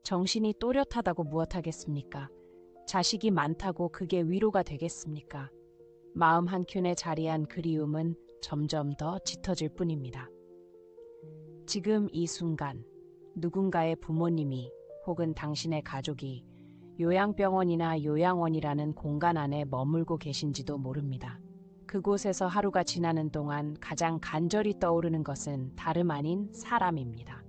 정신이 또렷하다고 무엇하겠습니까? 자식이 많다고 그게 위로가 되겠습니까? 마음 한켠에 자리한 그리움은 점점 더 짙어질 뿐입니다. 지금 이 순간 누군가의 부모님이 혹은 당신의 가족이 요양병원이나 요양원이라는 공간 안에 머물고 계신지도 모릅니다. 그곳에서 하루가 지나는 동안 가장 간절히 떠오르는 것은 다름 아닌 사람입니다.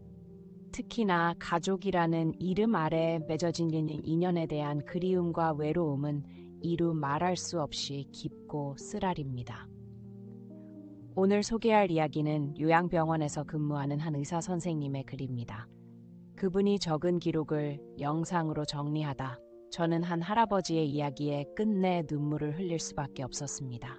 특히나 가족이라는 이름 아래 맺어진 인연에 대한 그리움과 외로움은 이루 말할 수 없이 깊고 쓰라립니다. 오늘 소개할 이야기는 요양병원에서 근무하는 한 의사 선생님의 글입니다. 그분이 적은 기록을 영상으로 정리하다 저는 한 할아버지의 이야기에 끝내 눈물을 흘릴 수밖에 없었습니다.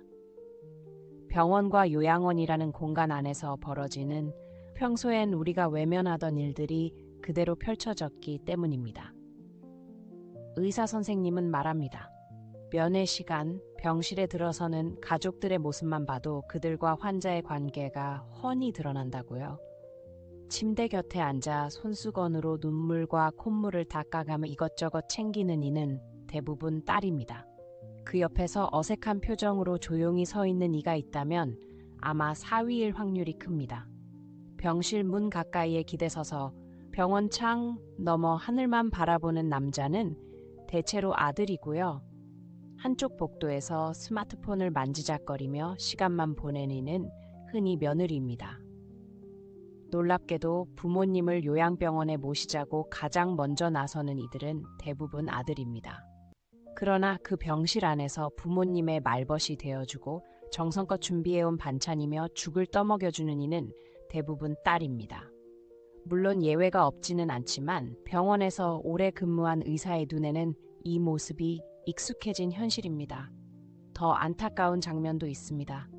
병원과 요양원이라는 공간 안에서 벌어지는 평소엔 우리가 외면하던 일들이 그대로 펼쳐졌기 때문입니다. 의사 선생님은 말합니다. 면회 시간, 병실에 들어서는 가족들의 모습만 봐도 그들과 환자의 관계가 훤히 드러난다고요. 침대 곁에 앉아 손수건으로 눈물과 콧물을 닦아가며 이것저것 챙기는 이는 대부분 딸입니다. 그 옆에서 어색한 표정으로 조용히 서 있는 이가 있다면 아마 사위일 확률이 큽니다. 병실 문 가까이에 기대서서 병원 창 너머 하늘만 바라보는 남자는 대체로 아들이고요. 한쪽 복도에서 스마트폰을 만지작거리며 시간만 보내는 이는 흔히 며느리입니다. 놀랍게도 부모님을 요양병원에 모시자고 가장 먼저 나서는 이들은 대부분 아들입니다. 그러나 그 병실 안에서 부모님의 말벗이 되어주고 정성껏 준비해온 반찬이며 죽을 떠먹여주는 이는 대부분 딸입니다. 물론 예외가 없지는 않지만 병원에서 오래 근무한 의사의 눈에는 이 모습이 익숙해진 현실입니다. 더 안타까운 장면도 있습니다.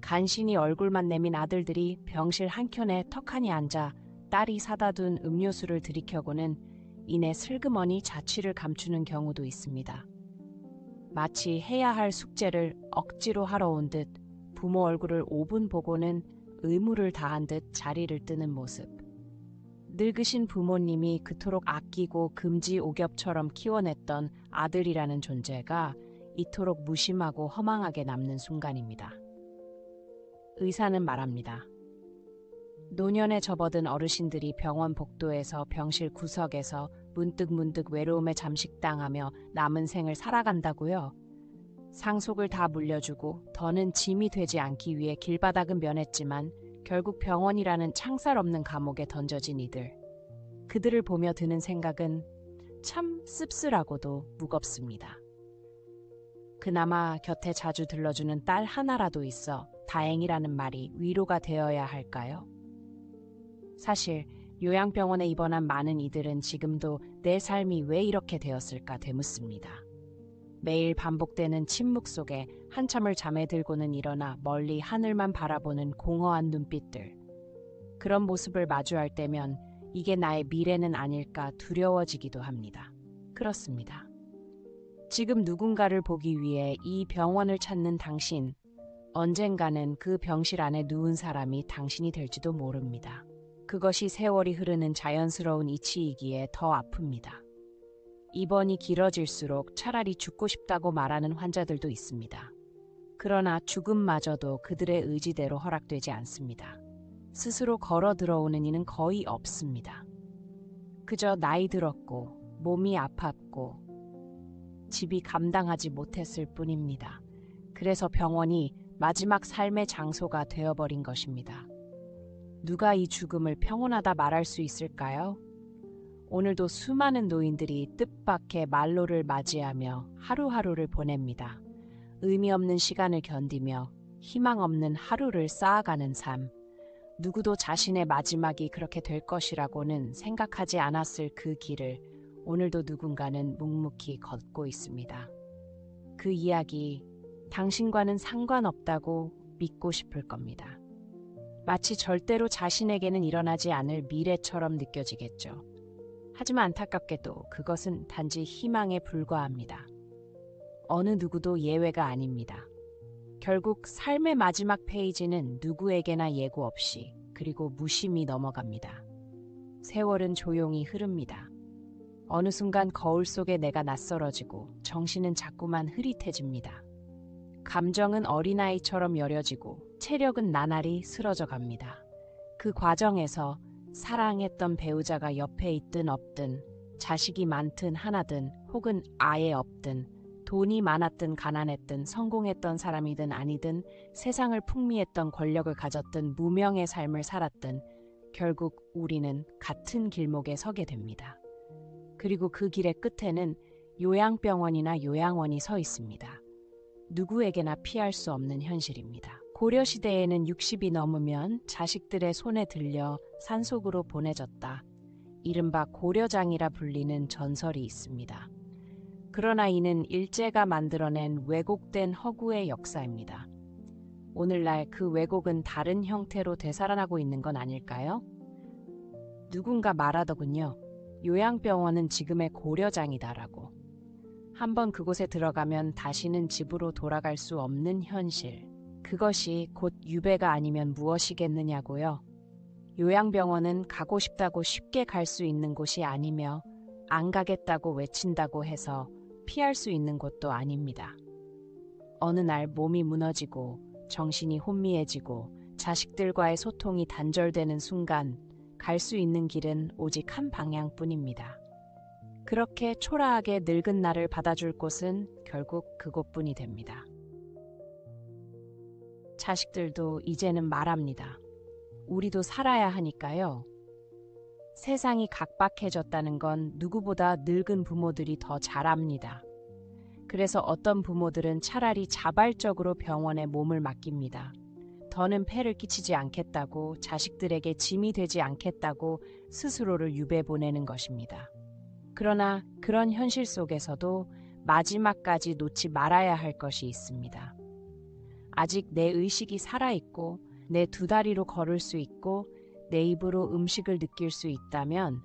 간신히 얼굴만 내민 아들들이 병실 한켠에 턱하니 앉아 딸이 사다 둔 음료수를 들이켜고는 이내 슬그머니 자취를 감추는 경우도 있습니다. 마치 해야 할 숙제를 억지로 하러 온 듯 부모 얼굴을 5분 보고는 의무를 다한 듯 자리를 뜨는 모습. 늙으신 부모님이 그토록 아끼고 금지옥엽처럼 키워냈던 아들이라는 존재가 이토록 무심하고 허망하게 남는 순간입니다. 의사는 말합니다. 노년에 접어든 어르신들이 병원 복도에서 병실 구석에서 문득 외로움에 잠식당하며 남은 생을 살아간다고요. 상속을 다 물려주고 더는 짐이 되지 않기 위해 길바닥은 면했지만 결국 병원이라는 창살 없는 감옥에 던져진 이들. 그들을 보며 드는 생각은 참 씁쓸하고도 무겁습니다. 그나마 곁에 자주 들러주는 딸 하나라도 있어 다행이라는 말이 위로가 되어야 할까요? 사실 요양병원에 입원한 많은 이들은 지금도 내 삶이 왜 이렇게 되었을까 되묻습니다. 매일 반복되는 침묵 속에 한참을 잠에 들고는 일어나 멀리 하늘만 바라보는 공허한 눈빛들. 그런 모습을 마주할 때면 이게 나의 미래는 아닐까 두려워지기도 합니다. 그렇습니다. 지금 누군가를 보기 위해 이 병원을 찾는 당신, 언젠가는 그 병실 안에 누운 사람이 당신이 될지도 모릅니다. 그것이 세월이 흐르는 자연스러운 이치이기에 더 아픕니다. 입원이 길어질수록 차라리 죽고 싶다고 말하는 환자들도 있습니다. 그러나 죽음마저도 그들의 의지대로 허락되지 않습니다. 스스로 걸어 들어오는 이는 거의 없습니다. 그저 나이 들었고 몸이 아팠고 집이 감당하지 못했을 뿐입니다. 그래서 병원이 마지막 삶의 장소가 되어버린 것입니다. 누가 이 죽음을 평온하다 말할 수 있을까요? 오늘도 수많은 노인들이 뜻밖의 말로를 맞이하며 하루하루를 보냅니다. 의미 없는 시간을 견디며 희망 없는 하루를 쌓아가는 삶. 누구도 자신의 마지막이 그렇게 될 것이라고는 생각하지 않았을 그 길을 오늘도 누군가는 묵묵히 걷고 있습니다. 그 이야기, 당신과는 상관없다고 믿고 싶을 겁니다. 마치 절대로 자신에게는 일어나지 않을 미래처럼 느껴지겠죠. 하지만 안타깝게도 그것은 단지 희망에 불과합니다. 어느 누구도 예외가 아닙니다. 결국 삶의 마지막 페이지는 누구에게나 예고 없이 그리고 무심히 넘어갑니다. 세월은 조용히 흐릅니다. 어느 순간 거울 속에 내가 낯설어지고 정신은 자꾸만 흐릿해집니다. 감정은 어린아이처럼 여려지고 체력은 나날이 쓰러져 갑니다. 그 과정에서 사랑했던 배우자가 옆에 있든 없든, 자식이 많든 하나든 혹은 아예 없든, 돈이 많았든 가난했든 성공했던 사람이든 아니든 세상을 풍미했던 권력을 가졌든 무명의 삶을 살았든 결국 우리는 같은 길목에 서게 됩니다. 그리고 그 길의 끝에는 요양병원이나 요양원이 서 있습니다. 누구에게나 피할 수 없는 현실입니다. 고려시대에는 60이 넘으면 자식들의 손에 들려 산속으로 보내졌다. 이른바 고려장이라 불리는 전설이 있습니다. 그러나 이는 일제가 만들어낸 왜곡된 허구의 역사입니다. 오늘날 그 왜곡은 다른 형태로 되살아나고 있는 건 아닐까요? 누군가 말하더군요. 요양병원은 지금의 고려장이다라고. 한번 그곳에 들어가면 다시는 집으로 돌아갈 수 없는 현실. 그것이 곧 유배가 아니면 무엇이겠느냐고요. 요양병원은 가고 싶다고 쉽게 갈 수 있는 곳이 아니며 안 가겠다고 외친다고 해서 피할 수 있는 곳도 아닙니다. 어느 날 몸이 무너지고 정신이 혼미해지고 자식들과의 소통이 단절되는 순간 갈 수 있는 길은 오직 한 방향뿐입니다. 그렇게 초라하게 늙은 나를 받아줄 곳은 결국 그곳뿐이 됩니다. 자식들도 이제는 말합니다. 우리도 살아야 하니까요. 세상이 각박해졌다는 건 누구보다 늙은 부모들이 더 잘 압니다. 그래서 어떤 부모들은 차라리 자발적으로 병원에 몸을 맡깁니다. 더는 폐를 끼치지 않겠다고, 자식들에게 짐이 되지 않겠다고 스스로를 유배 보내는 것입니다. 그러나 그런 현실 속에서도 마지막까지 놓지 말아야 할 것이 있습니다. 아직 내 의식이 살아있고 내 두 다리로 걸을 수 있고 내 입으로 음식을 느낄 수 있다면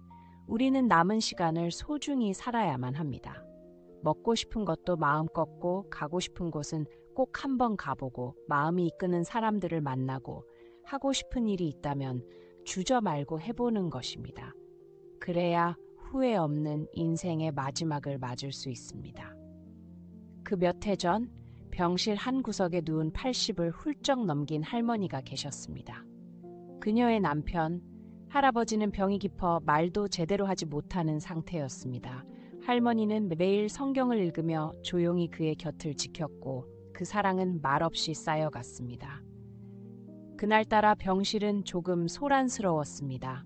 우리는 남은 시간을 소중히 살아야만 합니다. 먹고 싶은 것도 마음껏고 가고 싶은 곳은 꼭 한번 가보고 마음이 이끄는 사람들을 만나고 하고 싶은 일이 있다면 주저 말고 해보는 것입니다. 그래야 후회 없는 인생의 마지막을 맞을 수 있습니다. 그 몇 해 전 병실 한 구석에 누운 80을 훌쩍 넘긴 할머니가 계셨습니다. 그녀의 남편, 할아버지는 병이 깊어 말도 제대로 하지 못하는 상태였습니다. 할머니는 매일 성경을 읽으며 조용히 그의 곁을 지켰고 그 사랑은 말없이 쌓여갔습니다. 그날따라 병실은 조금 소란스러웠습니다.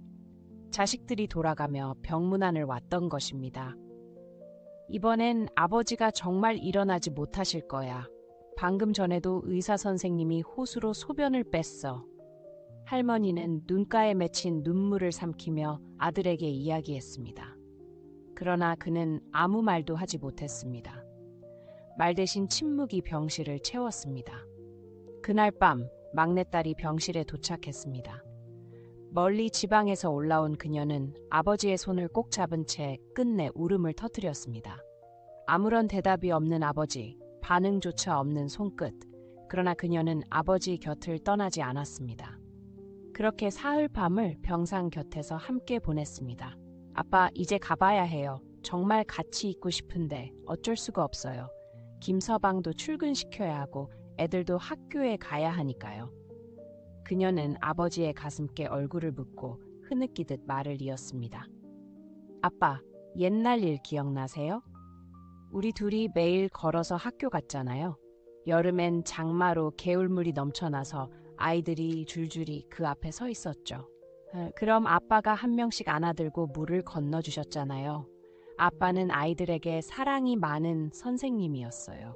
자식들이 돌아가며 병문안을 왔던 것입니다. 이번엔 아버지가 정말 일어나지 못하실 거야. 방금 전에도 의사 선생님이 호수로 소변을 뺐어. 할머니는 눈가에 맺힌 눈물을 삼키며 아들에게 이야기했습니다. 그러나 그는 아무 말도 하지 못했습니다. 말 대신 침묵이 병실을 채웠습니다. 그날 밤 막내딸이 병실에 도착했습니다. 멀리 지방에서 올라온 그녀는 아버지의 손을 꼭 잡은 채 끝내 울음을 터뜨렸습니다. 아무런 대답이 없는 아버지, 반응조차 없는 손끝. 그러나 그녀는 아버지 곁을 떠나지 않았습니다. 그렇게 사흘 밤을 병상 곁에서 함께 보냈습니다. 아빠, 이제 가봐야 해요. 정말 같이 있고 싶은데 어쩔 수가 없어요. 김서방도 출근시켜야 하고 애들도 학교에 가야 하니까요. 그녀는 아버지의 가슴께 얼굴을 묻고 흐느끼듯 말을 이었습니다. 아빠, 옛날 일 기억나세요? 우리 둘이 매일 걸어서 학교 갔잖아요. 여름엔 장마로 개울물이 넘쳐나서 아이들이 줄줄이 그 앞에 서 있었죠. 그럼 아빠가 한 명씩 안아들고 물을 건너주셨잖아요. 아빠는 아이들에게 사랑이 많은 선생님이었어요.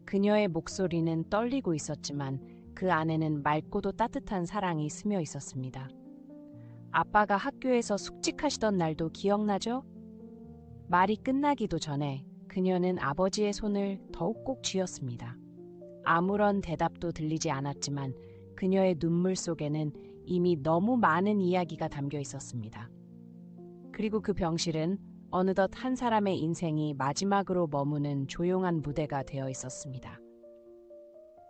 그녀의 목소리는 떨리고 있었지만 그 안에는 맑고도 따뜻한 사랑이 스며 있었습니다. 아빠가 학교에서 숙직하시던 날도 기억나죠? 말이 끝나기도 전에 그녀는 아버지의 손을 더욱 꼭 쥐었습니다. 아무런 대답도 들리지 않았지만 그녀의 눈물 속에는 이미 너무 많은 이야기가 담겨 있었습니다. 그리고 그 병실은 어느덧 한 사람의 인생이 마지막으로 머무는 조용한 무대가 되어 있었습니다.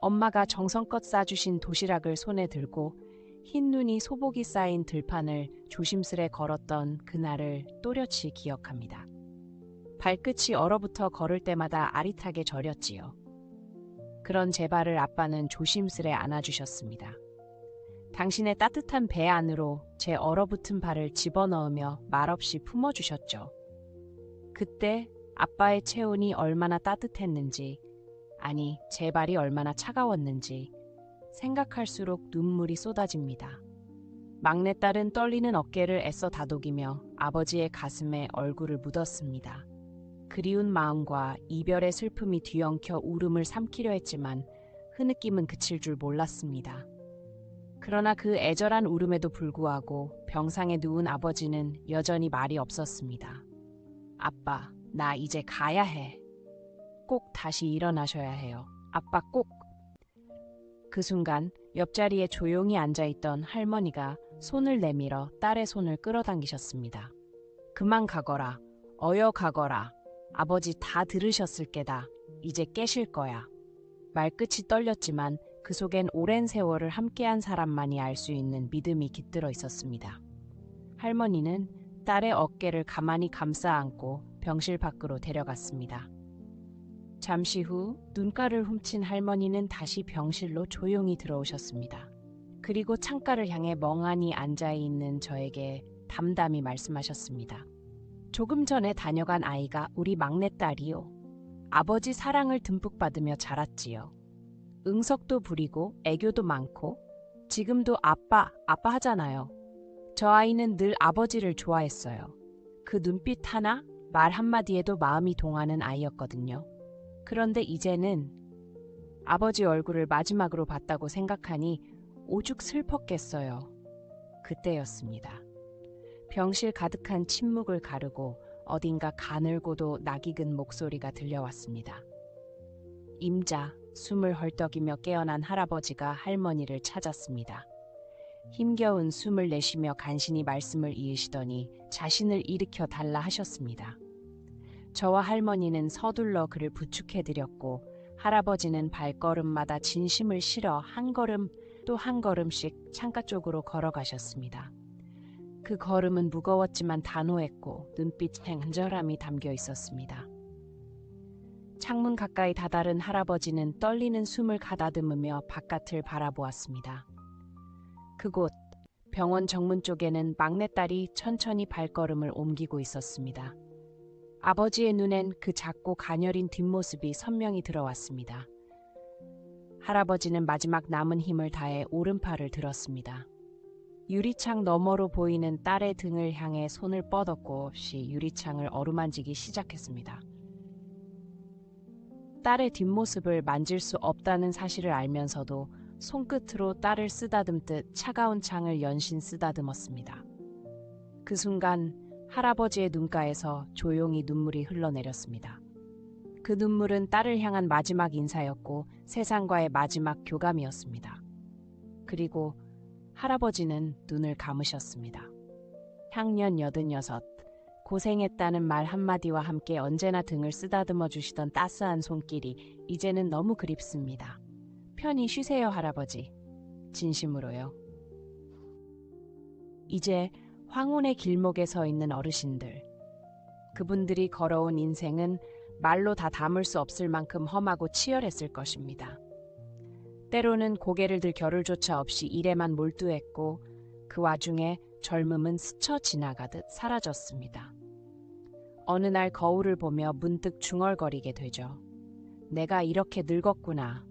엄마가 정성껏 싸주신 도시락을 손에 들고 흰 눈이 소복이 쌓인 들판을 조심스레 걸었던 그날을 또렷이 기억합니다. 발끝이 얼어붙어 걸을 때마다 아릿하게 저렸지요. 그런 제 발을 아빠는 조심스레 안아주셨습니다. 당신의 따뜻한 배 안으로 제 얼어붙은 발을 집어넣으며 말없이 품어주셨죠. 그때 아빠의 체온이 얼마나 따뜻했는지, 아니 제 발이 얼마나 차가웠는지 생각할수록 눈물이 쏟아집니다. 막내딸은 떨리는 어깨를 애써 다독이며 아버지의 가슴에 얼굴을 묻었습니다. 그리운 마음과 이별의 슬픔이 뒤엉켜 울음을 삼키려 했지만 흐느낌은 그칠 줄 몰랐습니다. 그러나 그 애절한 울음에도 불구하고 병상에 누운 아버지는 여전히 말이 없었습니다. 아빠, 나 이제 가야 해. 꼭 다시 일어나셔야 해요. 아빠 꼭. 그 순간 옆자리에 조용히 앉아있던 할머니가 손을 내밀어 딸의 손을 끌어당기셨습니다. 그만 가거라. 어여 가거라. 아버지 다 들으셨을 게다. 이제 깨실 거야. 말끝이 떨렸지만 그 속엔 오랜 세월을 함께한 사람만이 알 수 있는 믿음이 깃들어 있었습니다. 할머니는 딸의 어깨를 가만히 감싸 안고 병실 밖으로 데려갔습니다. 잠시 후 눈가를 훔친 할머니는 다시 병실로 조용히 들어오셨습니다. 그리고 창가를 향해 멍하니 앉아있는 저에게 담담히 말씀하셨습니다. 조금 전에 다녀간 아이가 우리 막내딸이요. 아버지 사랑을 듬뿍 받으며 자랐지요. 응석도 부리고 애교도 많고 지금도 아빠 하잖아요. 저 아이는 늘 아버지를 좋아했어요. 그 눈빛 하나, 말 한마디에도 마음이 동하는 아이였거든요. 그런데 이제는 아버지 얼굴을 마지막으로 봤다고 생각하니 오죽 슬펐겠어요. 그때였습니다. 병실 가득한 침묵을 가르고 어딘가 가늘고도 낯익은 목소리가 들려왔습니다. 임자, 숨을 헐떡이며 깨어난 할아버지가 할머니를 찾았습니다. 힘겨운 숨을 내쉬며 간신히 말씀을 이으시더니 자신을 일으켜 달라 하셨습니다. 저와 할머니는 서둘러 그를 부축해드렸고 할아버지는 발걸음마다 진심을 실어 한 걸음 또 한 걸음씩 창가 쪽으로 걸어가셨습니다. 그 걸음은 무거웠지만 단호했고 눈빛에 간절함이 담겨 있었습니다. 창문 가까이 다다른 할아버지는 떨리는 숨을 가다듬으며 바깥을 바라보았습니다. 그곳 병원 정문 쪽에는 막내딸이 천천히 발걸음을 옮기고 있었습니다. 아버지의 눈엔 그 작고 가녀린 뒷모습이 선명히 들어왔습니다. 할아버지는 마지막 남은 힘을 다해 오른팔을 들었습니다. 유리창 너머로 보이는 딸의 등을 향해 손을 뻗었고 없이 유리창을 어루만지기 시작했습니다. 딸의 뒷모습을 만질 수 없다는 사실을 알면서도 손끝으로 딸을 쓰다듬듯 차가운 창을 연신 쓰다듬었습니다. 그 순간 할아버지의 눈가에서 조용히 눈물이 흘러내렸습니다. 그 눈물은 딸을 향한 마지막 인사였고 세상과의 마지막 교감이었습니다. 그리고 할아버지는 눈을 감으셨습니다. 향년 86, 고생했다는 말 한마디와 함께 언제나 등을 쓰다듬어 주시던 따스한 손길이 이제는 너무 그립습니다. 편히 쉬세요, 할아버지. 진심으로요. 이제 황혼의 길목에 서 있는 어르신들. 그분들이 걸어온 인생은 말로 다 담을 수 없을 만큼 험하고 치열했을 것입니다. 때로는 고개를 들 겨를조차 없이 일에만 몰두했고 그 와중에 젊음은 스쳐 지나가듯 사라졌습니다. 어느 날 거울을 보며 문득 중얼거리게 되죠. 내가 이렇게 늙었구나.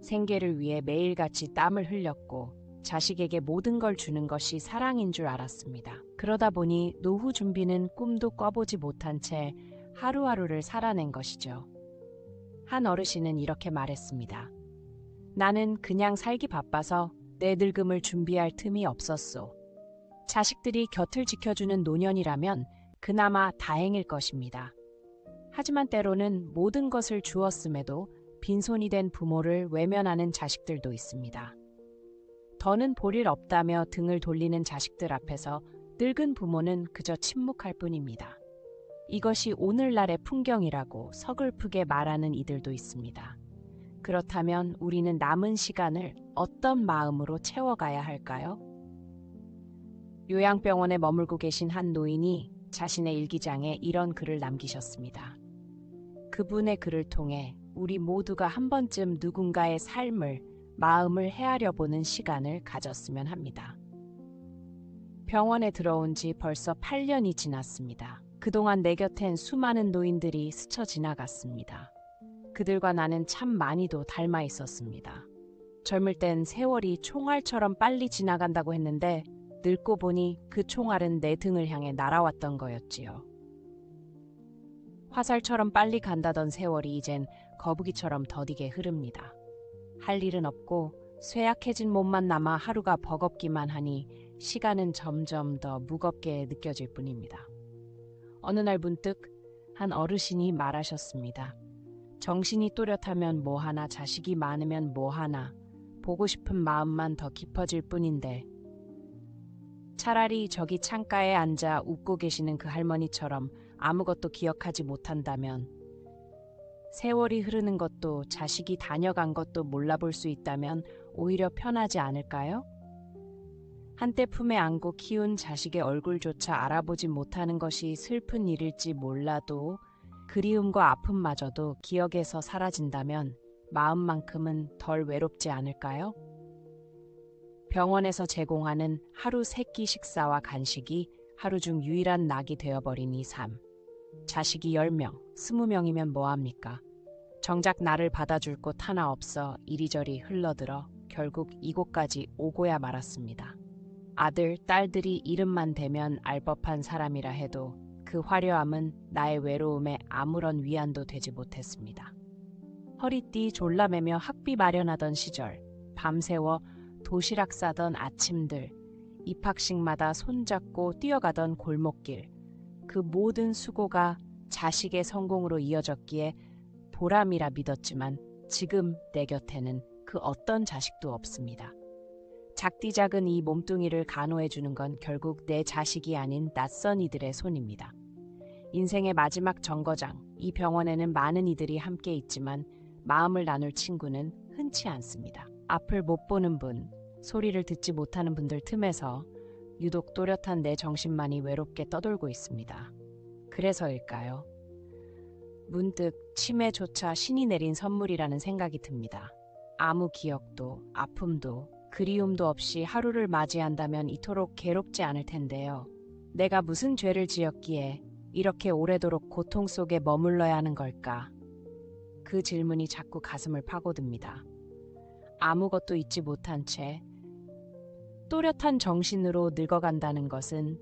생계를 위해 매일같이 땀을 흘렸고 자식에게 모든 걸 주는 것이 사랑인 줄 알았습니다. 그러다 보니 노후 준비는 꿈도 꿔보지 못한 채 하루하루를 살아낸 것이죠. 한 어르신은 이렇게 말했습니다. 나는 그냥 살기 바빠서 내 늙음을 준비할 틈이 없었소. 자식들이 곁을 지켜주는 노년이라면 그나마 다행일 것입니다. 하지만 때로는 모든 것을 주었음에도 빈손이 된 부모를 외면하는 자식들도 있습니다. 더는 볼 일 없다며 등을 돌리는 자식들 앞에서 늙은 부모는 그저 침묵할 뿐입니다. 이것이 오늘날의 풍경이라고 서글프게 말하는 이들도 있습니다. 그렇다면 우리는 남은 시간을 어떤 마음으로 채워가야 할까요? 요양병원에 머물고 계신 한 노인이 자신의 일기장에 이런 글을 남기셨습니다. 그분의 글을 통해 우리 모두가 한 번쯤 누군가의 삶을, 마음을 헤아려 보는 시간을 가졌으면 합니다. 병원에 들어온 지 벌써 8년이 지났습니다. 그동안 내 곁엔 수많은 노인들이 스쳐 지나갔습니다. 그들과 나는 참 많이도 닮아 있었습니다. 젊을 땐 세월이 총알처럼 빨리 지나간다고 했는데 늙고 보니 그 총알은 내 등을 향해 날아왔던 거였지요. 화살처럼 빨리 간다던 세월이 이젠 거북이처럼 더디게 흐릅니다. 할 일은 없고 쇠약해진 몸만 남아 하루가 버겁기만 하니 시간은 점점 더 무겁게 느껴질 뿐입니다. 어느 날 문득 한 어르신이 말하셨습니다. 정신이 또렷하면 뭐하나, 자식이 많으면 뭐하나, 보고 싶은 마음만 더 깊어질 뿐인데 차라리 저기 창가에 앉아 웃고 계시는 그 할머니처럼 아무것도 기억하지 못한다면, 세월이 흐르는 것도 자식이 다녀간 것도 몰라볼 수 있다면 오히려 편하지 않을까요? 한때 품에 안고 키운 자식의 얼굴조차 알아보지 못하는 것이 슬픈 일일지 몰라도 그리움과 아픔마저도 기억에서 사라진다면 마음만큼은 덜 외롭지 않을까요? 병원에서 제공하는 하루 3끼 식사와 간식이 하루 중 유일한 낙이 되어버린 이 삶. 자식이 10명, 20명이면 뭐합니까? 정작 나를 받아줄 곳 하나 없어 이리저리 흘러들어 결국 이곳까지 오고야 말았습니다. 아들, 딸들이 이름만 대면 알 법한 사람이라 해도 그 화려함은 나의 외로움에 아무런 위안도 되지 못했습니다. 허리띠 졸라매며 학비 마련하던 시절, 밤새워 도시락 싸던 아침들, 입학식마다 손잡고 뛰어가던 골목길, 그 모든 수고가 자식의 성공으로 이어졌기에 보람이라 믿었지만 지금 내 곁에는 그 어떤 자식도 없습니다. 작디 작은 이 몸뚱이를 간호해주는 건 결국 내 자식이 아닌 낯선 이들의 손입니다. 인생의 마지막 정거장, 이 병원에는 많은 이들이 함께 있지만 마음을 나눌 친구는 흔치 않습니다. 앞을 못 보는 분, 소리를 듣지 못하는 분들 틈에서 유독 또렷한 내 정신만이 외롭게 떠돌고 있습니다. 그래서일까요? 문득 치매조차 신이 내린 선물이라는 생각이 듭니다. 아무 기억도, 아픔도, 그리움도 없이 하루를 맞이한다면 이토록 괴롭지 않을 텐데요. 내가 무슨 죄를 지었기에 이렇게 오래도록 고통 속에 머물러야 하는 걸까? 그 질문이 자꾸 가슴을 파고듭니다. 아무것도 잊지 못한 채 또렷한 정신으로 늙어간다는 것은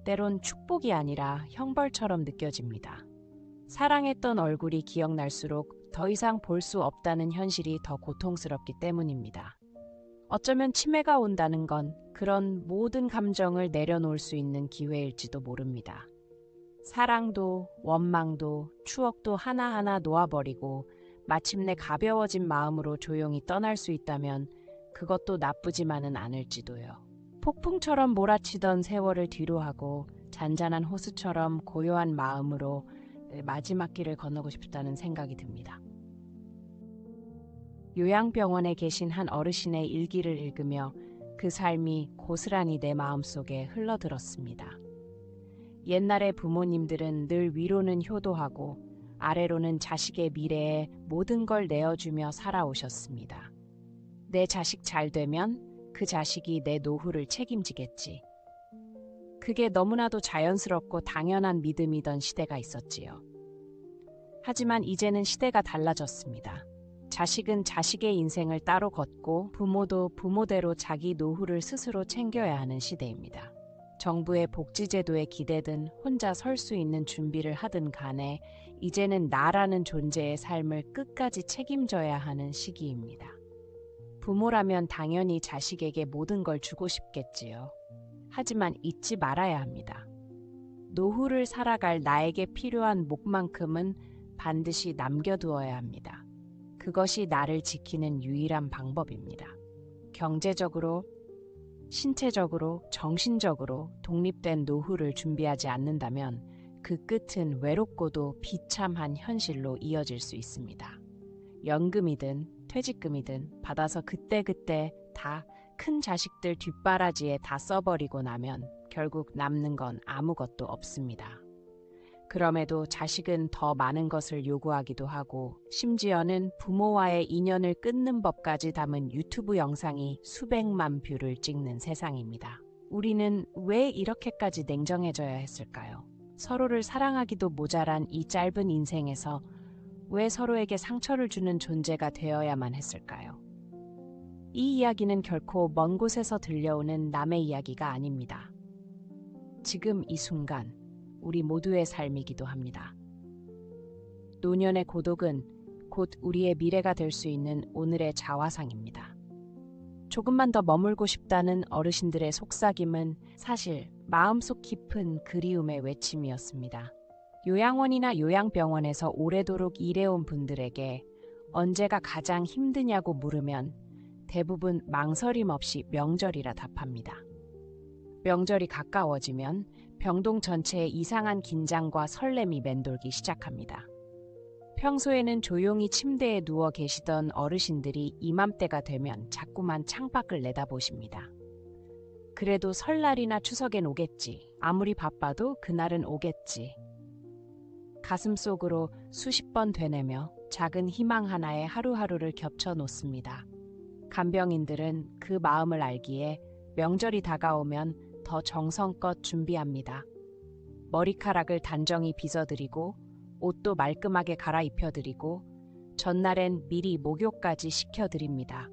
때론 축복이 아니라 형벌처럼 느껴집니다. 사랑했던 얼굴이 기억날수록 더 이상 볼 수 없다는 현실이 더 고통스럽기 때문입니다. 어쩌면 치매가 온다는 건 그런 모든 감정을 내려놓을 수 있는 기회일지도 모릅니다. 사랑도 원망도 추억도 하나하나 놓아버리고 마침내 가벼워진 마음으로 조용히 떠날 수 있다면 그것도 나쁘지만은 않을지도요. 폭풍처럼 몰아치던 세월을 뒤로하고 잔잔한 호수처럼 고요한 마음으로 마지막 길을 건너고 싶다는 생각이 듭니다. 요양병원에 계신 한 어르신의 일기를 읽으며 그 삶이 고스란히 내 마음속에 흘러들었습니다. 옛날의 부모님들은 늘 위로는 효도하고 아래로는 자식의 미래에 모든 걸 내어주며 살아오셨습니다. 내 자식 잘 되면 그 자식이 내 노후를 책임지겠지. 그게 너무나도 자연스럽고 당연한 믿음이던 시대가 있었지요. 하지만 이제는 시대가 달라졌습니다. 자식은 자식의 인생을 따로 걷고 부모도 부모대로 자기 노후를 스스로 챙겨야 하는 시대입니다. 정부의 복지제도에 기대든 혼자 설 수 있는 준비를 하든 간에 이제는 나라는 존재의 삶을 끝까지 책임져야 하는 시기입니다. 부모라면 당연히 자식에게 모든 걸 주고 싶겠지요. 하지만 잊지 말아야 합니다. 노후를 살아갈 나에게 필요한 몫만큼은 반드시 남겨두어야 합니다. 그것이 나를 지키는 유일한 방법입니다. 경제적으로, 신체적으로, 정신적으로 독립된 노후를 준비하지 않는다면 그 끝은 외롭고도 비참한 현실로 이어질 수 있습니다. 연금이든 퇴직금이든 받아서 그때그때 다 큰 자식들 뒷바라지에 다 써버리고 나면 결국 남는 건 아무것도 없습니다. 그럼에도 자식은 더 많은 것을 요구하기도 하고 심지어는 부모와의 인연을 끊는 법까지 담은 유튜브 영상이 수백만 뷰를 찍는 세상입니다. 우리는 왜 이렇게까지 냉정해져야 했을까요? 서로를 사랑하기도 모자란 이 짧은 인생에서 왜 서로에게 상처를 주는 존재가 되어야만 했을까요? 이 이야기는 결코 먼 곳에서 들려오는 남의 이야기가 아닙니다. 지금 이 순간 우리 모두의 삶이기도 합니다. 노년의 고독은 곧 우리의 미래가 될 수 있는 오늘의 자화상입니다. 조금만 더 머물고 싶다는 어르신들의 속삭임은 사실 마음속 깊은 그리움의 외침이었습니다. 요양원이나 요양병원에서 오래도록 일해온 분들에게 언제가 가장 힘드냐고 물으면 대부분 망설임 없이 명절이라 답합니다. 명절이 가까워지면 병동 전체에 이상한 긴장과 설렘이 맴돌기 시작합니다. 평소에는 조용히 침대에 누워 계시던 어르신들이 이맘때가 되면 자꾸만 창밖을 내다보십니다. 그래도 설날이나 추석엔 오겠지. 아무리 바빠도 그날은 오겠지. 가슴속으로 수십 번 되뇌며 작은 희망 하나에 하루하루를 겹쳐 놓습니다. 간병인들은 그 마음을 알기에 명절이 다가오면 더 정성껏 준비합니다. 머리카락을 단정히 빗어드리고 옷도 말끔하게 갈아입혀드리고 전날엔 미리 목욕까지 시켜드립니다.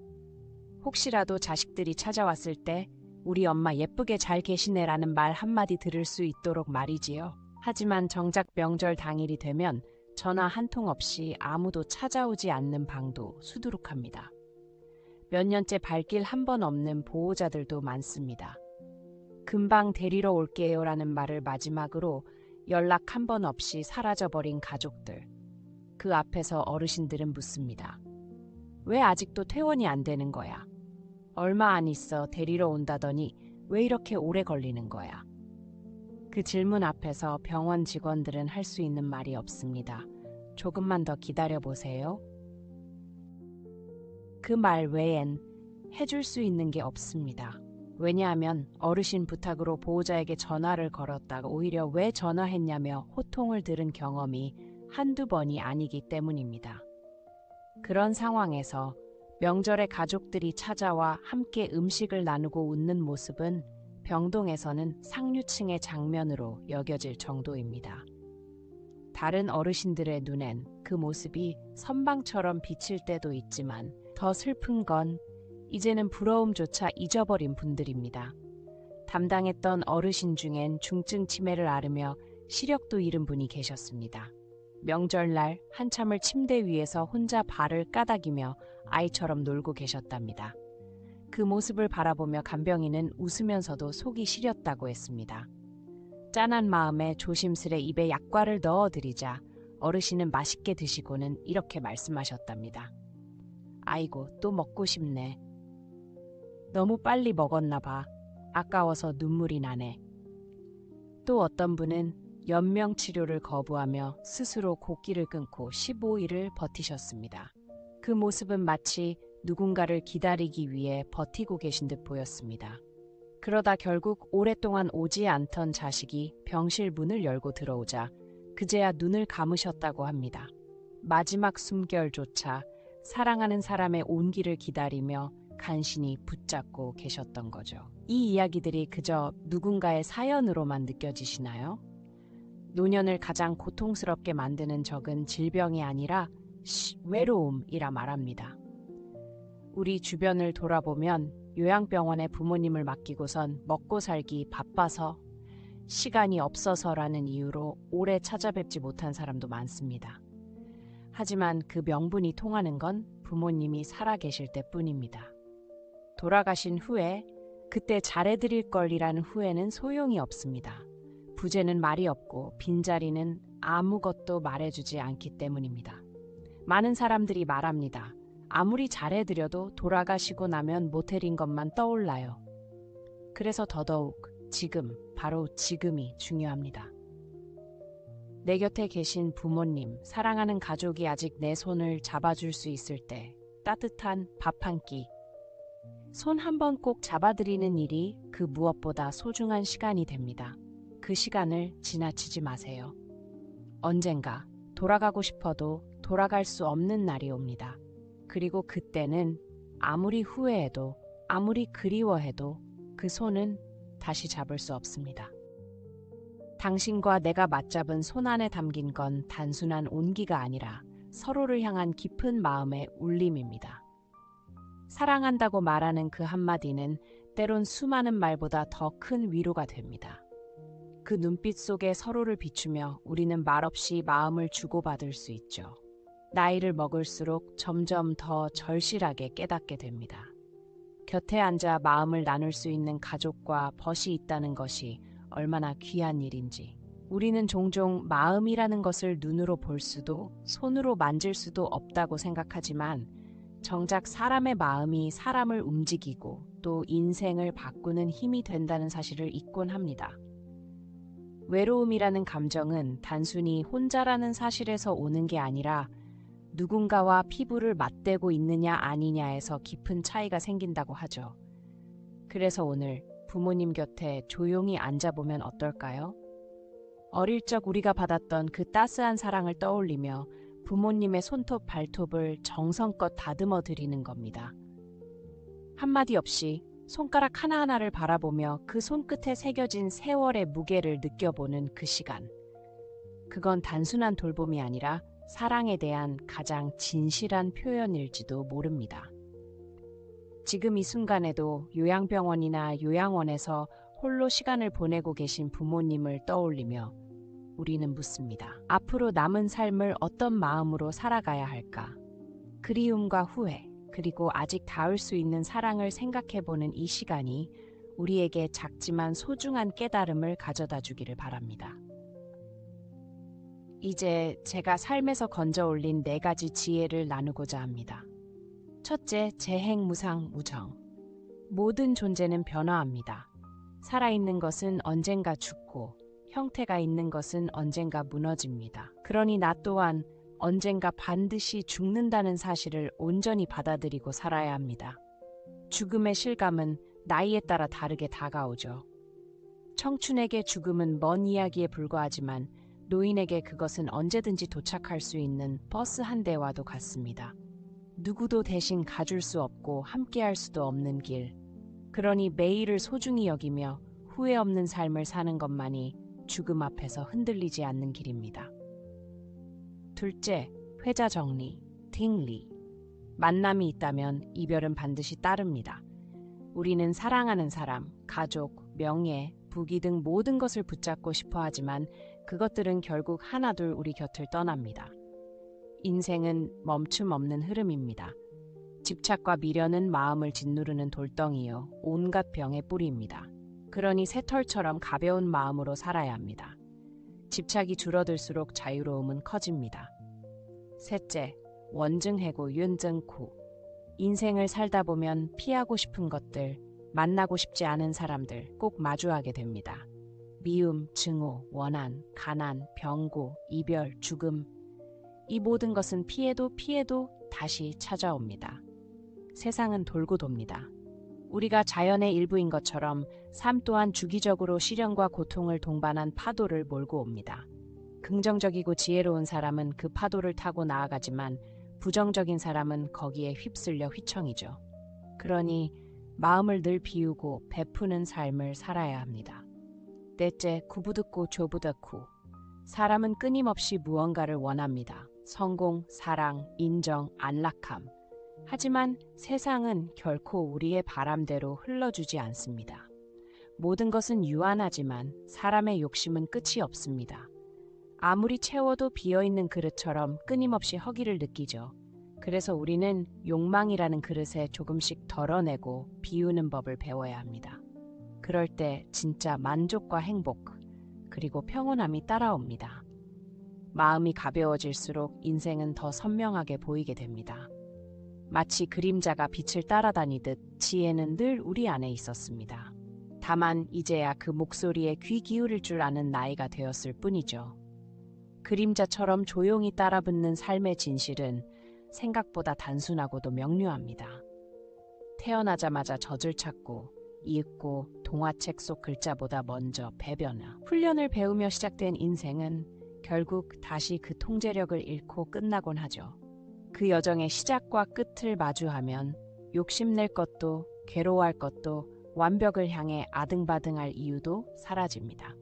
혹시라도 자식들이 찾아왔을 때 우리 엄마 예쁘게 잘 계시네라는 말 한마디 들을 수 있도록 말이지요. 하지만 정작 명절 당일이 되면 전화 한 통 없이 아무도 찾아오지 않는 방도 수두룩합니다. 몇 년째 발길 한 번 없는 보호자들도 많습니다. 금방 데리러 올게요라는 말을 마지막으로 연락 한 번 없이 사라져버린 가족들. 그 앞에서 어르신들은 묻습니다. 왜 아직도 퇴원이 안 되는 거야? 얼마 안 있어 데리러 온다더니 왜 이렇게 오래 걸리는 거야? 그 질문 앞에서 병원 직원들은 할 수 있는 말이 없습니다. 조금만 더 기다려 보세요. 그 말 외엔 해줄 수 있는 게 없습니다. 왜냐하면 어르신 부탁으로 보호자에게 전화를 걸었다가 오히려 왜 전화했냐며 호통을 들은 경험이 한두 번이 아니기 때문입니다. 그런 상황에서 명절에 가족들이 찾아와 함께 음식을 나누고 웃는 모습은 병동에서는 상류층의 장면으로 여겨질 정도입니다. 다른 어르신들의 눈엔 그 모습이 선방처럼 비칠 때도 있지만 더 슬픈 건 이제는 부러움조차 잊어버린 분들입니다. 담당했던 어르신 중엔 중증 치매를 앓으며 시력도 잃은 분이 계셨습니다. 명절날 한참을 침대 위에서 혼자 발을 까닥이며 아이처럼 놀고 계셨답니다. 그 모습을 바라보며 간병인은 웃으면서도 속이 시렸다고 했습니다. 짠한 마음에 조심스레 입에 약과를 넣어드리자 어르신은 맛있게 드시고는 이렇게 말씀하셨답니다. 아이고, 또 먹고 싶네. 너무 빨리 먹었나 봐. 아까워서 눈물이 나네. 또 어떤 분은 연명 치료를 거부하며 스스로 곡기를 끊고 15일을 버티셨습니다. 그 모습은 마치 누군가를 기다리기 위해 버티고 계신 듯 보였습니다. 그러다 결국 오랫동안 오지 않던 자식이 병실 문을 열고 들어오자 그제야 눈을 감으셨다고 합니다. 마지막 숨결조차 사랑하는 사람의 온기를 기다리며 간신히 붙잡고 계셨던 거죠. 이 이야기들이 그저 누군가의 사연으로만 느껴지시나요? 노년을 가장 고통스럽게 만드는 적은 질병이 아니라 외로움이라 말합니다. 우리 주변을 돌아보면 요양병원에 부모님을 맡기고선 먹고 살기 바빠서 시간이 없어서라는 이유로 오래 찾아뵙지 못한 사람도 많습니다. 하지만 그 명분이 통하는 건 부모님이 살아계실 때뿐입니다. 돌아가신 후에 그때 잘해드릴 걸이라는 후회는 소용이 없습니다. 부재는 말이 없고 빈자리는 아무것도 말해주지 않기 때문입니다. 많은 사람들이 말합니다. 아무리 잘해드려도 돌아가시고 나면 못해린 것만 떠올라요. 그래서 더더욱 지금, 바로 지금이 중요합니다. 내 곁에 계신 부모님, 사랑하는 가족이 아직 내 손을 잡아줄 수 있을 때 따뜻한 밥 한 끼, 손 한 번 꼭 잡아드리는 일이 그 무엇보다 소중한 시간이 됩니다. 그 시간을 지나치지 마세요. 언젠가 돌아가고 싶어도 돌아갈 수 없는 날이 옵니다. 그리고 그때는 아무리 후회해도 아무리 그리워해도 그 손은 다시 잡을 수 없습니다. 당신과 내가 맞잡은 손 안에 담긴 건 단순한 온기가 아니라 서로를 향한 깊은 마음의 울림입니다. 사랑한다고 말하는 그 한마디는 때론 수많은 말보다 더 큰 위로가 됩니다. 그 눈빛 속에 서로를 비추며 우리는 말없이 마음을 주고받을 수 있죠. 나이를 먹을수록 점점 더 절실하게 깨닫게 됩니다. 곁에 앉아 마음을 나눌 수 있는 가족과 벗이 있다는 것이 얼마나 귀한 일인지. 우리는 종종 마음이라는 것을 눈으로 볼 수도 손으로 만질 수도 없다고 생각하지만 정작 사람의 마음이 사람을 움직이고 또 인생을 바꾸는 힘이 된다는 사실을 잊곤 합니다. 외로움이라는 감정은 단순히 혼자라는 사실에서 오는 게 아니라 누군가와 피부를 맞대고 있느냐 아니냐에서 깊은 차이가 생긴다고 하죠. 그래서 오늘 부모님 곁에 조용히 앉아보면 어떨까요? 어릴 적 우리가 받았던 그 따스한 사랑을 떠올리며 부모님의 손톱 발톱을 정성껏 다듬어 드리는 겁니다. 한마디 없이 손가락 하나하나를 바라보며 그 손끝에 새겨진 세월의 무게를 느껴보는 그 시간. 그건 단순한 돌봄이 아니라 사랑에 대한 가장 진실한 표현일지도 모릅니다. 지금 이 순간에도 요양병원이나 요양원에서 홀로 시간을 보내고 계신 부모님을 떠올리며 우리는 묻습니다. 앞으로 남은 삶을 어떤 마음으로 살아가야 할까? 그리움과 후회, 그리고 아직 닿을 수 있는 사랑을 생각해보는 이 시간이 우리에게 작지만 소중한 깨달음을 가져다 주기를 바랍니다. 이제 제가 삶에서 건져 올린 4가지 지혜를 나누고자 합니다. 첫째, 재행무상무정. 모든 존재는 변화합니다. 살아있는 것은 언젠가 죽고 형태가 있는 것은 언젠가 무너집니다. 그러니 나 또한 언젠가 반드시 죽는다는 사실을 온전히 받아들이고 살아야 합니다. 죽음의 실감은 나이에 따라 다르게 다가오죠. 청춘에게 죽음은 먼 이야기에 불과하지만 노인에게 그것은 언제든지 도착할 수 있는 버스 한 대와도 같습니다. 누구도 대신 가줄 수 없고 함께할 수도 없는 길. 그러니 매일을 소중히 여기며 후회 없는 삶을 사는 것만이 죽음 앞에서 흔들리지 않는 길입니다. 둘째, 회자 정리, 팅리. 만남이 있다면 이별은 반드시 따릅니다. 우리는 사랑하는 사람, 가족, 명예, 부귀 등 모든 것을 붙잡고 싶어 하지만 그것들은 결국 하나둘 우리 곁을 떠납니다. 인생은 멈춤 없는 흐름입니다. 집착과 미련은 마음을 짓누르는 돌덩이요, 온갖 병의 뿌리입니다. 그러니 새털처럼 가벼운 마음으로 살아야 합니다. 집착이 줄어들수록 자유로움은 커집니다. 셋째, 원증해고 윤증쿠. 인생을 살다 보면 피하고 싶은 것들, 만나고 싶지 않은 사람들 꼭 마주하게 됩니다. 미움, 증오, 원한, 가난, 병고, 이별, 죽음. 이 모든 것은 피해도 다시 찾아옵니다. 세상은 돌고 돕니다. 우리가 자연의 일부인 것처럼 삶 또한 주기적으로 시련과 고통을 동반한 파도를 몰고 옵니다. 긍정적이고 지혜로운 사람은 그 파도를 타고 나아가지만 부정적인 사람은 거기에 휩쓸려 휘청이죠. 그러니 마음을 늘 비우고 베푸는 삶을 살아야 합니다. 넷째, 구부듣고 조부득후. 사람은 끊임없이 무언가를 원합니다. 성공, 사랑, 인정, 안락함. 하지만 세상은 결코 우리의 바람대로 흘러주지 않습니다. 모든 것은 유한하지만 사람의 욕심은 끝이 없습니다. 아무리 채워도 비어있는 그릇처럼 끊임없이 허기를 느끼죠. 그래서 우리는 욕망이라는 그릇에 조금씩 덜어내고 비우는 법을 배워야 합니다. 그럴 때 진짜 만족과 행복, 그리고 평온함이 따라옵니다. 마음이 가벼워질수록 인생은 더 선명하게 보이게 됩니다. 마치 그림자가 빛을 따라다니듯 지혜는 늘 우리 안에 있었습니다. 다만 이제야 그 목소리에 귀 기울일 줄 아는 나이가 되었을 뿐이죠. 그림자처럼 조용히 따라붙는 삶의 진실은 생각보다 단순하고도 명료합니다. 태어나자마자 젖을 찾고 읽고 동화책 속 글자보다 먼저 배변화, 훈련을 배우며 시작된 인생은 결국 다시 그 통제력을 잃고 끝나곤 하죠. 그 여정의 시작과 끝을 마주하면 욕심낼 것도 괴로워할 것도 완벽을 향해 아등바등할 이유도 사라집니다.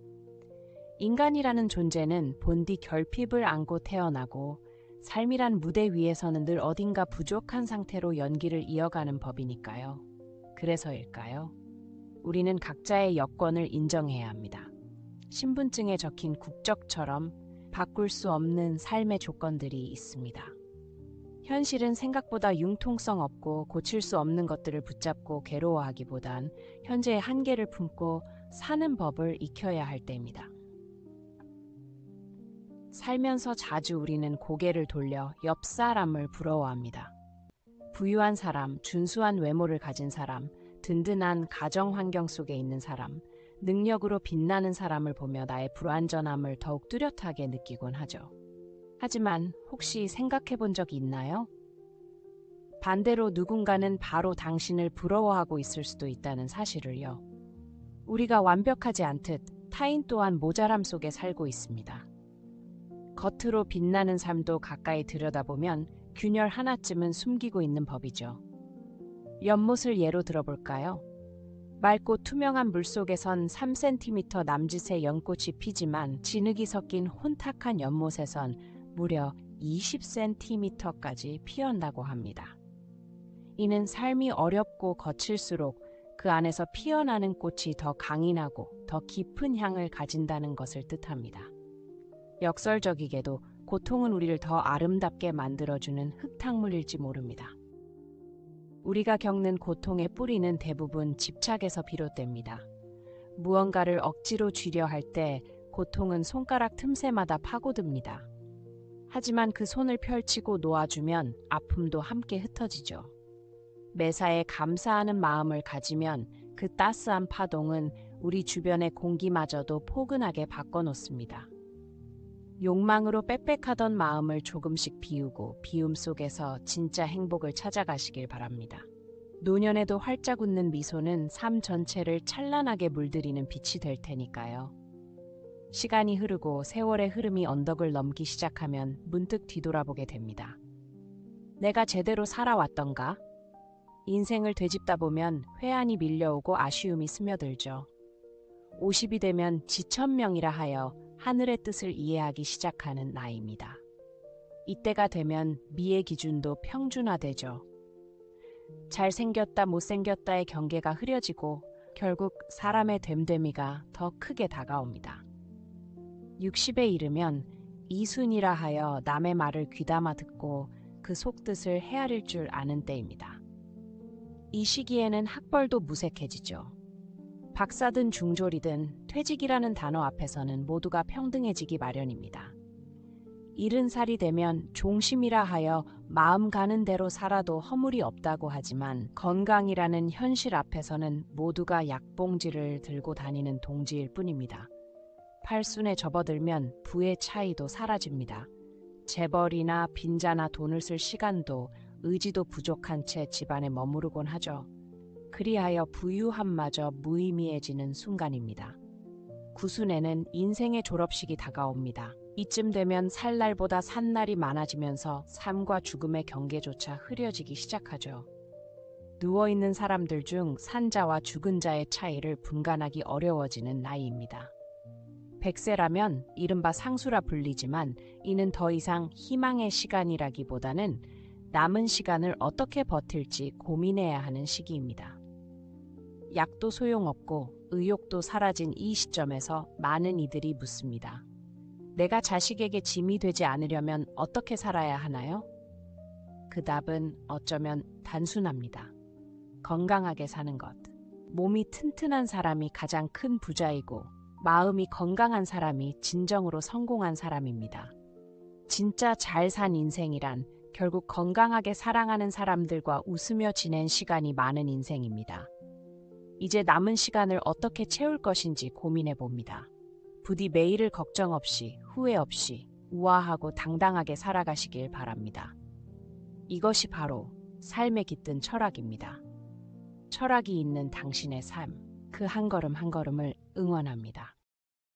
인간이라는 존재는 본디 결핍을 안고 태어나고 삶이란 무대 위에서는 늘 어딘가 부족한 상태로 연기를 이어가는 법이니까요. 그래서일까요? 우리는 각자의 여건을 인정해야 합니다. 신분증에 적힌 국적처럼 바꿀 수 없는 삶의 조건들이 있습니다. 현실은 생각보다 융통성 없고 고칠 수 없는 것들을 붙잡고 괴로워하기보단 현재의 한계를 품고 사는 법을 익혀야 할 때입니다. 살면서 자주 우리는 고개를 돌려 옆 사람을 부러워합니다. 부유한 사람, 준수한 외모를 가진 사람, 든든한 가정 환경 속에 있는 사람, 능력으로 빛나는 사람을 보며 나의 불완전함을 더욱 뚜렷하게 느끼곤 하죠. 하지만 혹시 생각해 본 적이 있나요? 반대로 누군가는 바로 당신을 부러워하고 있을 수도 있다는 사실을요. 우리가 완벽하지 않듯 타인 또한 모자람 속에 살고 있습니다. 겉으로 빛나는 삶도 가까이 들여다보면 균열 하나쯤은 숨기고 있는 법이죠. 연못을 예로 들어볼까요? 맑고 투명한 물속에선 3cm 남짓의 연꽃이 피지만 진흙이 섞인 혼탁한 연못에선 무려 20cm까지 피어난다고 합니다. 이는 삶이 어렵고 거칠수록 그 안에서 피어나는 꽃이 더 강인하고 더 깊은 향을 가진다는 것을 뜻합니다. 역설적이게도 고통은 우리를 더 아름답게 만들어주는 흙탕물일지 모릅니다. 우리가 겪는 고통의 뿌리는 대부분 집착에서 비롯됩니다. 무언가를 억지로 쥐려 할 때 고통은 손가락 틈새마다 파고듭니다. 하지만 그 손을 펼치고 놓아주면 아픔도 함께 흩어지죠. 매사에 감사하는 마음을 가지면 그 따스한 파동은 우리 주변의 공기마저도 포근하게 바꿔놓습니다. 욕망으로 빽빽하던 마음을 조금씩 비우고 비움 속에서 진짜 행복을 찾아가시길 바랍니다. 노년에도 활짝 웃는 미소는 삶 전체를 찬란하게 물들이는 빛이 될 테니까요. 시간이 흐르고 세월의 흐름이 언덕을 넘기 시작하면 문득 뒤돌아보게 됩니다. 내가 제대로 살아왔던가? 인생을 되짚다 보면 회한이 밀려오고 아쉬움이 스며들죠. 50이 되면 지천명이라 하여 하늘의 뜻을 이해하기 시작하는 나이입니다. 이때가 되면 미의 기준도 평준화되죠. 잘생겼다 못생겼다의 경계가 흐려지고 결국 사람의 됨됨이가 더 크게 다가옵니다. 60에 이르면 이순이라 하여 남의 말을 귀담아 듣고 그 속뜻을 헤아릴 줄 아는 때입니다. 이 시기에는 학벌도 무색해지죠. 박사든 중졸이든 퇴직이라는 단어 앞에서는 모두가 평등해지기 마련입니다. 70살이 되면 종심이라 하여 마음 가는 대로 살아도 허물이 없다고 하지만 건강이라는 현실 앞에서는 모두가 약봉지를 들고 다니는 동지일 뿐입니다. 팔순에 접어들면 부의 차이도 사라집니다. 재벌이나 빈자나 돈을 쓸 시간도 의지도 부족한 채 집안에 머무르곤 하죠. 그리하여 부유함마저 무의미해지는 순간입니다. 구순에는 인생의 졸업식이 다가옵니다. 이쯤 되면 살 날보다 산 날이 많아지면서 삶과 죽음의 경계조차 흐려지기 시작하죠. 누워있는 사람들 중 산자와 죽은 자의 차이를 분간하기 어려워지는 나이입니다. 100세라면 이른바 상수라 불리지만 이는 더 이상 희망의 시간이라기보다는 남은 시간을 어떻게 버틸지 고민해야 하는 시기입니다. 약도 소용없고 의욕도 사라진 이 시점에서 많은 이들이 묻습니다. 내가 자식에게 짐이 되지 않으려면 어떻게 살아야 하나요? 그 답은 어쩌면 단순합니다. 건강하게 사는 것. 몸이 튼튼한 사람이 가장 큰 부자이고 마음이 건강한 사람이 진정으로 성공한 사람입니다. 진짜 잘 산 인생이란 결국 건강하게 사랑하는 사람들과 웃으며 지낸 시간이 많은 인생입니다. 이제 남은 시간을 어떻게 채울 것인지 고민해 봅니다. 부디 매일을 걱정 없이 후회 없이 우아하고 당당하게 살아가시길 바랍니다. 이것이 바로 삶에 깃든 철학입니다. 철학이 있는 당신의 삶, 그 한 걸음 한 걸음을 응원합니다.